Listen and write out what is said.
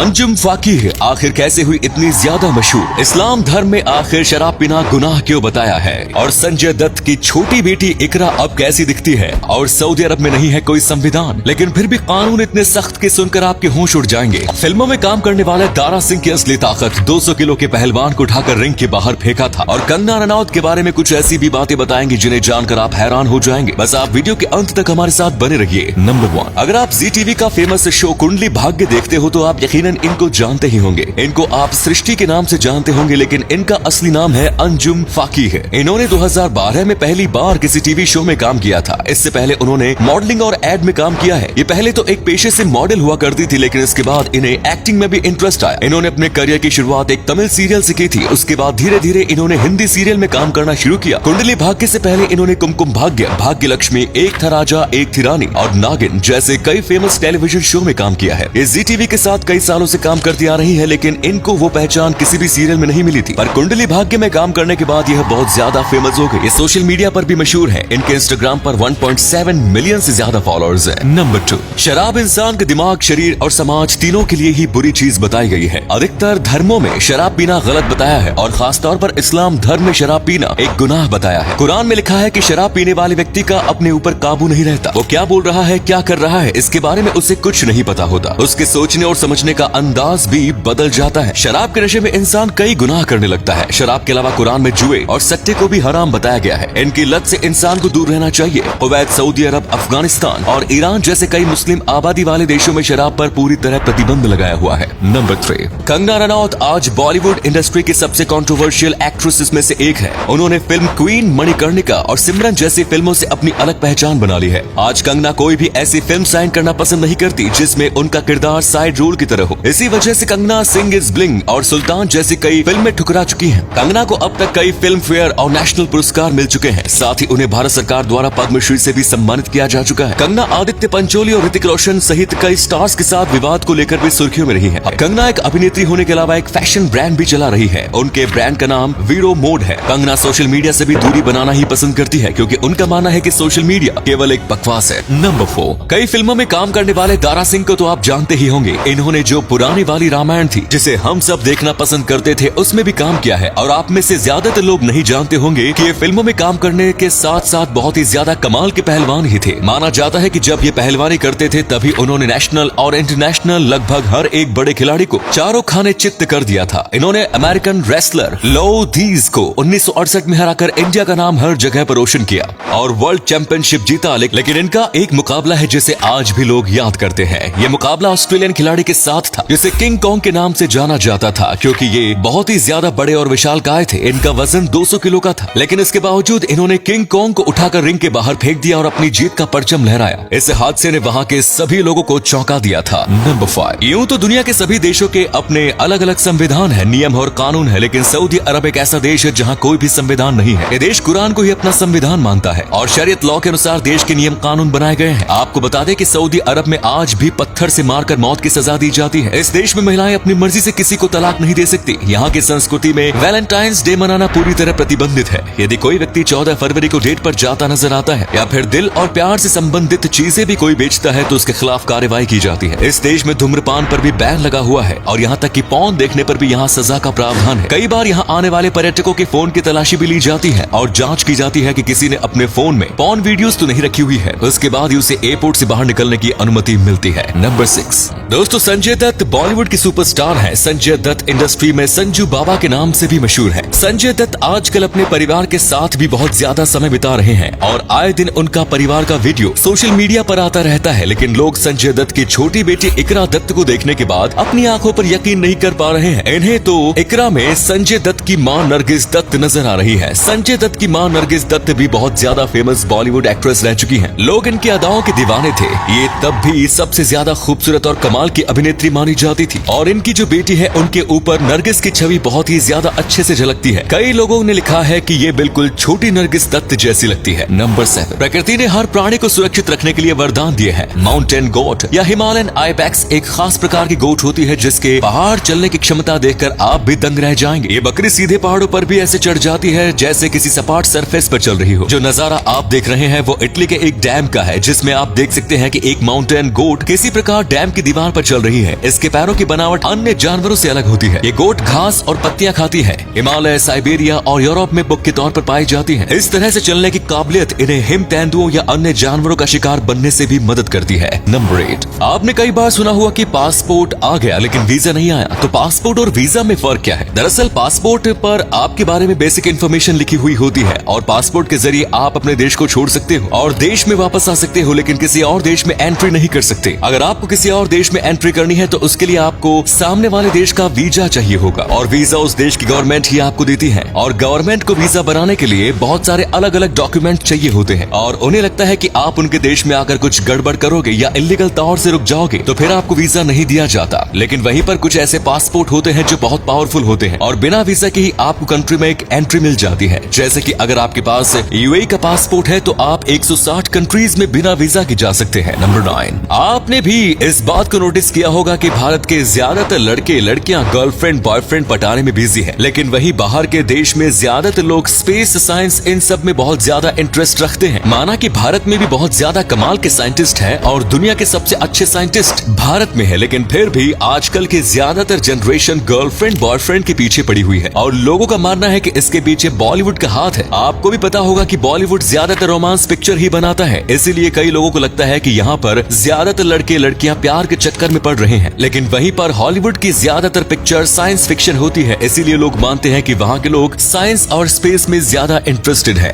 अंजुम फाकी है आखिर कैसे हुई इतनी ज्यादा मशहूर? इस्लाम धर्म में आखिर शराब पीना गुनाह क्यों बताया है? और संजय दत्त की छोटी बेटी इकरा अब कैसी दिखती है? और सऊदी अरब में नहीं है कोई संविधान, लेकिन फिर भी कानून इतने सख्त के सुनकर आपके होश उड़ जाएंगे। फिल्मों में काम करने वाले दारा सिंह की असली ताकत 200 किलो के पहलवान को उठाकर रिंग के बाहर फेंका था। और कंगना रनौत के बारे में कुछ ऐसी भी बातें बताएंगे जिन्हें जानकर आप हैरान हो जाएंगे। बस आप वीडियो के अंत तक हमारे साथ बने रहिए। नंबर 1, अगर आप जी टीवी का फेमस शो कुंडली भाग्य देखते हो तो आप यकीनन इनको जानते ही होंगे। इनको आप सृष्टि के नाम से जानते होंगे, लेकिन इनका असली नाम है अंजुम फाकी है। इन्होंने 2012 में पहली बार किसी टीवी शो में काम किया था। इससे पहले उन्होंने मॉडलिंग और एड में काम किया है। ये पहले तो एक पेशे से मॉडल हुआ करती थी, लेकिन इसके बाद इन्हें एक्टिंग में भी इंटरेस्ट आया। इन्होंने अपने करियर की शुरुआत एक तमिल सीरियल से की थी। उसके बाद धीरे धीरे इन्होंने हिंदी सीरियल में काम करना शुरू किया। कुंडली भाग्य से पहले इन्होंने कुमकुम भाग्य, भाग्य लक्ष्मी, एक था राजा एक थी रानी और नागिन जैसे कई फेमस टेलीविजन शो में काम किया है। ये जी टीवी के साथ कई सालों से काम करती आ रही है, लेकिन इनको वो पहचान किसी भी सीरियल में नहीं मिली थी। पर कुंडली भाग्य में काम करने के बाद यह बहुत ज्यादा फेमस हो गई। ये सोशल मीडिया पर भी मशहूर है। इनके इंस्टाग्राम पर 1.7 मिलियन से ज्यादा फॉलोअर्स हैं। नंबर 2, शराब इंसान के दिमाग, शरीर और समाज तीनों के लिए ही बुरी चीज बताई गई है। अधिकतर धर्मों में शराब पीना गलत बताया है और खासतौर पर इस्लाम धर्म में शराब पीना एक गुनाह बताया है। कुरान में लिखा है कि शराब पीने वाले व्यक्ति का अपने ऊपर काबू नहीं रहता। वो क्या बोल रहा है, क्या कर रहा है, इसके बारे में उसे कुछ नहीं पता होता। उसके सोचने और समझने का अंदाज भी बदल जाता है। शराब के नशे में इंसान कई गुनाह करने लगता है। शराब के अलावा कुरान में जुए और सट्टे को भी हराम बताया गया है। इनकी लत से इंसान को दूर रहना चाहिए। कुवैत, सऊदी अरब, अफगानिस्तान और ईरान जैसे कई मुस्लिम आबादी वाले देशों में शराब पर पूरी तरह प्रतिबंध लगाया हुआ है। नंबर 3, कंगना रनौत आज बॉलीवुड इंडस्ट्री की सबसे कंट्रोवर्शियल एक्ट्रेसेस में से एक है। उन्होंने फिल्म क्वीन, मणिकर्णिका और सिमरन जैसी फिल्मों से अपनी अलग पहचान बना ली है। आज कंगना कोई भी ऐसी फिल्म साइन करना पसंद नहीं करती जिसमें उनका किरदार साइड रोल की तरह हो। इसी वजह से कंगना सिंह इज ब्लिंग और सुल्तान जैसी कई फिल्में ठुकरा चुकी हैं। कंगना को अब तक कई फिल्म फेयर और नेशनल पुरस्कार मिल चुके हैं। साथ ही उन्हें भारत सरकार द्वारा पद्मश्री से भी सम्मानित किया जा चुका है। कंगना आदित्य पंचोली और ऋतिक रोशन सहित कई स्टार्स के साथ विवाद को लेकर भी सुर्खियों में रही है। कंगना एक अभिनेत्री होने के अलावा एक फैशन ब्रांड भी चला रही है। उनके ब्रांड का नाम वीरो मोड है। कंगना सोशल मीडिया से भी दूरी बनाना ही पसंद करती है, क्योंकि उनका मानना है कि सोशल मीडिया केवल एक बकवास है। नंबर 4, कई फिल्मों में काम करने वाले दारा सिंह को तो आप जानते ही होंगे। इन्होंने जो पुरानी वाली रामायण थी जिसे हम सब देखना पसंद करते थे, उसमें भी काम किया है। और आप में से ज्यादातर लोग नहीं जानते होंगे कि ये फिल्मों में काम करने के साथ साथ बहुत ही ज्यादा कमाल के पहलवान ही थे। माना जाता है कि जब ये पहलवानी करते थे तभी उन्होंने नेशनल और इंटरनेशनल लगभग हर एक बड़े खिलाड़ी को चारों खाने चित्त कर दिया था। इन्होंने अमेरिकन रेसलर लो थीज को 1968 में हराकर इंडिया का नाम हर जगह पर रोशन किया और वर्ल्ड चैंपियनशिप जीता। लेकिन इनका एक मुकाबला है जिसे आज भी लोग याद करते हैं। ये मुकाबला ऑस्ट्रेलियन खिलाड़ी के साथ था जिसे किंग कॉन्ग के नाम से जाना जाता था, क्योंकि ये बहुत ही ज्यादा बड़े और विशालकाय थे। इनका वजन 200 किलो का था, लेकिन इसके बावजूद इन्होंने किंग कॉन्ग को उठाकर रिंग के बाहर फेंक दिया और अपनी जीत का परचम लहराया। इस हादसे ने वहां के सभी लोगों को चौंका दिया था। नंबर 5, यूं तो दुनिया के सभी देशों के अपने अलग अलग संविधान है, नियम और कानून है, लेकिन सऊदी अरब एक ऐसा देश है जहां कोई भी संविधान नहीं है। ये देश कुरान को ही अपना संविधान मानता है और शरीयत लॉ के अनुसार देश के नियम कानून बनाए गए हैं। आपको बता दें कि सऊदी अरब में आज भी पत्थर से मारकर मौत की सजा दी जाती है। इस देश में महिलाएं अपनी मर्जी से किसी को तलाक नहीं दे सकती। यहाँ की संस्कृति में वैलेंटाइंस डे मनाना पूरी तरह प्रतिबंधित है। यदि कोई व्यक्ति 14 फरवरी को डेट पर जाता नजर आता है या फिर दिल और प्यार से संबंधित चीजें भी कोई बेचता है तो उसके खिलाफ कार्रवाई की जाती है। इस देश में धूम्रपान पर भी बैन लगा हुआ है और यहाँ तक कि पॉर्न देखने पर भी यहाँ सजा का प्रावधान है। कई बार यहाँ आने वाले पर्यटकों के फोन की तलाशी भी ली जाती है और जांच की जाती है कि किसी ने अपने फोन में पॉर्न वीडियोस तो नहीं रखी हुई है। उसके बाद ही उसे एयरपोर्ट से बाहर निकलने की अनुमति मिलती है। नंबर 6, दोस्तों संजय दत्त बॉलीवुड की सुपरस्टार है। संजय दत्त इंडस्ट्री में संजू बाबा के नाम से भी मशहूर है। संजय दत्त आजकल अपने परिवार के साथ भी बहुत ज्यादा समय बिता रहे हैं और आए दिन उनका परिवार का वीडियो सोशल मीडिया पर आता रहता है। लेकिन लोग संजय दत्त की छोटी बेटी इकरा दत्त को देखने के बाद अपनी आंखों पर यकीन नहीं कर पा रहे हैं। इन्हें तो इकरा में संजय दत्त की मां नरगिस दत्त नजर आ रही है। संजय दत्त की मां नरगिस दत्त भी बहुत ज्यादा फेमस बॉलीवुड एक्ट्रेस रह चुकी हैं। लोग इनकी अदाओं के दीवाने थे। ये तब भी सबसे ज्यादा खूबसूरत और कमाल की अभिनेत्री मानी जाती थी और इनकी जो बेटी है उनके ऊपर नरगिस की छवि बहुत ही ज्यादा अच्छे से झलकती है। कई लोगों ने लिखा है कि ये बिल्कुल छोटी नरगिस दत्त जैसी लगती है। नंबर 7, प्रकृति ने हर प्राणी को सुरक्षित रखने के लिए वरदान दिए हैं। माउंटेन गोट या हिमालयन आइबेक्स एक खास प्रकार की गोट होती है जिसके पहाड़ चलने की क्षमता देखकर आप भी दंग रह जाएंगे। ये बकरी सीधे पहाड़ों पर भी ऐसे चढ़ जाती है जैसे किसी सपाट सरफेस पर चल रही हो। जो नजारा आप देख रहे हैं वो इटली के एक डैम का है जिसमें आप देख सकते हैं कि एक माउंटेन गोट किसी प्रकार डैम की दीवार पर चल रही है। इसके पैरों की बनावट अन्य जानवरों से अलग होती है। ये गोट घास और पत्तियां खाती है। हिमालय, साइबेरिया और यूरोप में बुक के तौर पर पाई जाती है। इस तरह से चलने की काबिलियत इन्हें हिम तेंदुओं या अन्य जानवरों का शिकार बनने से भी मदद करती है। नंबर 8, आपने कई बार सुना हुआ कि पासपोर्ट आ गया लेकिन वीजा नहीं आया। तो पासपोर्ट और वीजा में फर्क क्या है? दरअसल पासपोर्ट पर आपके बारे में बेसिक इन्फॉर्मेशन लिखी हुई होती है और पासपोर्ट के जरिए आप अपने देश को छोड़ सकते हो और देश में वापस आ सकते हो, लेकिन किसी और देश में एंट्री नहीं कर सकते। अगर आपको किसी और देश में एंट्री करनी है तो उसके लिए आपको सामने वाले देश का वीजा चाहिए होगा और वीजा उस देश की गवर्नमेंट ही आपको देती है। और गवर्नमेंट को वीजा बनाने के लिए बहुत सारे अलग अलग डॉक्यूमेंट चाहिए होते हैं और उन्हें लगता है कि आप उनके देश में आकर कुछ गड़बड़ करोगे या इलीगल तौर से रुक जाओगे तो फिर आपको वीजा नहीं दिया जाता। लेकिन वहीं पर कुछ ऐसे पासपोर्ट होते हैं जो बहुत पावरफुल होते हैं और बिना वीजा के ही आपको कंट्री में एक एंट्री मिल जाती है। जैसे कि अगर आपके पास यूएई का पासपोर्ट है तो आप 160 कंट्रीज में बिना वीजा के जा सकते हैं। नंबर 9, आपने भी इस बात को नोटिस किया होगा कि भारत के ज्यादातर लड़के लड़कियां गर्लफ्रेंड बॉयफ्रेंड पटाने में बिजी हैं, लेकिन वहीं बाहर के देश में ज्यादातर लोग स्पेस, साइंस इन सब में बहुत ज्यादा इंटरेस्ट रखते हैं। माना कि भारत में भी बहुत ज्यादा कमाल के साइंटिस्ट हैं और दुनिया के सबसे अच्छे साइंटिस्ट भारत में है, लेकिन फिर भी आजकल की ज्यादातर जनरेशन गर्लफ्रेंड बॉयफ्रेंड के पीछे पड़ी हुई है और लोगों का मानना है कि इसके पीछे बॉलीवुड का हाथ है। आपको भी पता होगा कि बॉलीवुड ज्यादातर रोमांस पिक्चर ही बनाता है, इसीलिए कई लोगों को लगता है कि यहाँ पर ज्यादातर लड़के लड़कियां प्यार के चक्कर में पड़ रहे हैं। लेकिन वहीं पर हॉलीवुड की ज्यादातर पिक्चर साइंस फिक्शन होती है, इसीलिए लोग मानते हैं कि वहाँ के लोग साइंस और स्पेस में ज्यादा इंटरेस्टेड है।